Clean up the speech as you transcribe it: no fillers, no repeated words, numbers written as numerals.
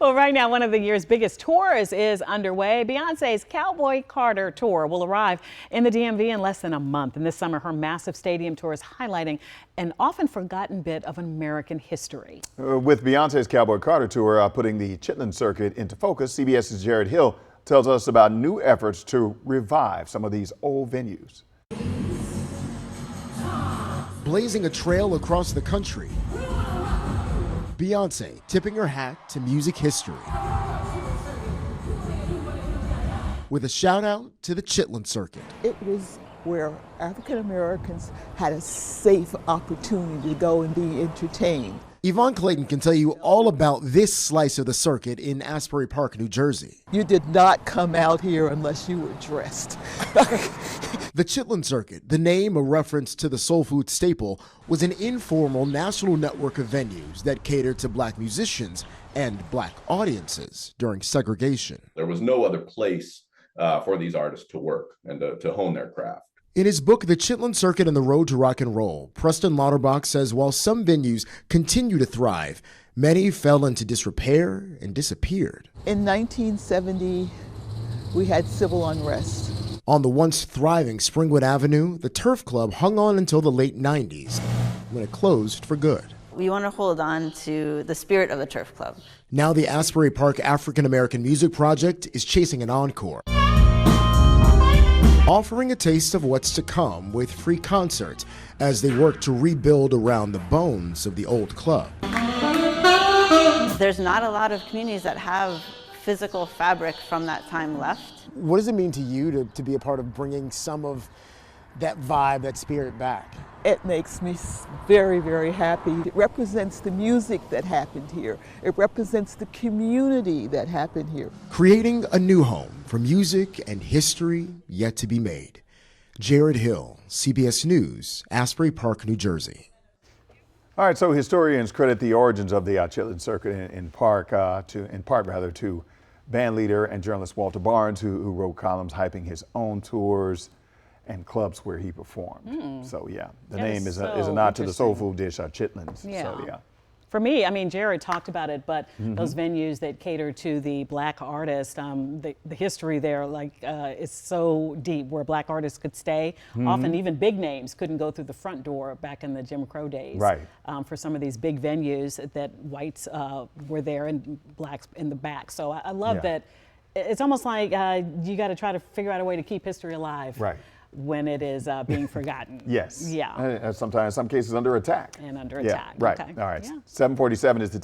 Well, right now, one of the year's biggest tours is underway. Beyonce's Cowboy Carter tour will arrive in the DMV in less than a month. And this summer, her massive stadium tour is highlighting an often forgotten bit of American history. With Beyonce's Cowboy Carter tour putting the Chitlin Circuit into focus, CBS's Jared Hill tells us about new efforts to revive some of these old venues. Blazing a trail across the country, Beyonce tipping her hat to music history with a shout out to the Chitlin Circuit. It was where African Americans had a safe opportunity to go and be entertained. Yvonne Clayton can tell you all about this slice of the circuit in Asbury Park, New Jersey. You did not come out here unless you were dressed. The Chitlin Circuit, the name a reference to the soul food staple, was an informal national network of venues that catered to black musicians and black audiences during segregation. There was no other place for these artists to work and to hone their craft. In his book, The Chitlin Circuit and the Road to Rock and Roll, Preston Lauterbach says while some venues continue to thrive, many fell into disrepair and disappeared. In 1970, we had civil unrest. On the once thriving Springwood Avenue, the Turf Club hung on until the late 90s, when it closed for good. We want to hold on to the spirit of the Turf Club. Now the Asbury Park African American Music Project is chasing an encore, offering a taste of what's to come with free concerts as they work to rebuild around the bones of the old club. There's not a lot of communities that have physical fabric from that time left. What does it mean to you to be a part of bringing some of that vibe, that spirit back? It makes me very, very happy. It represents the music that happened here. It represents the community that happened here. Creating a new home for music and history yet to be made. Jared Hill, CBS News, Asbury Park, New Jersey. All right, so historians credit the origins of the Chitlin Circuit in part to band leader and journalist Walter Barnes, who wrote columns hyping his own tours and clubs where he performed. So yeah, the name is a nod to the soul food dish, chitlins. Yeah. So yeah. For me, I mean, Jared talked about it, but those venues that cater to the black artists, the history there, is so deep where black artists could stay. Often even big names couldn't go through the front door back in the Jim Crow days. Right. For some of these big venues that whites were there and blacks in the back. So I love that. It's almost like you got to try to figure out a way to keep history alive. Right. When it is being forgotten. Yes. Yeah. Sometimes, in some cases, under attack. And under attack. Right. Okay. All right. Yeah. 7:47 is the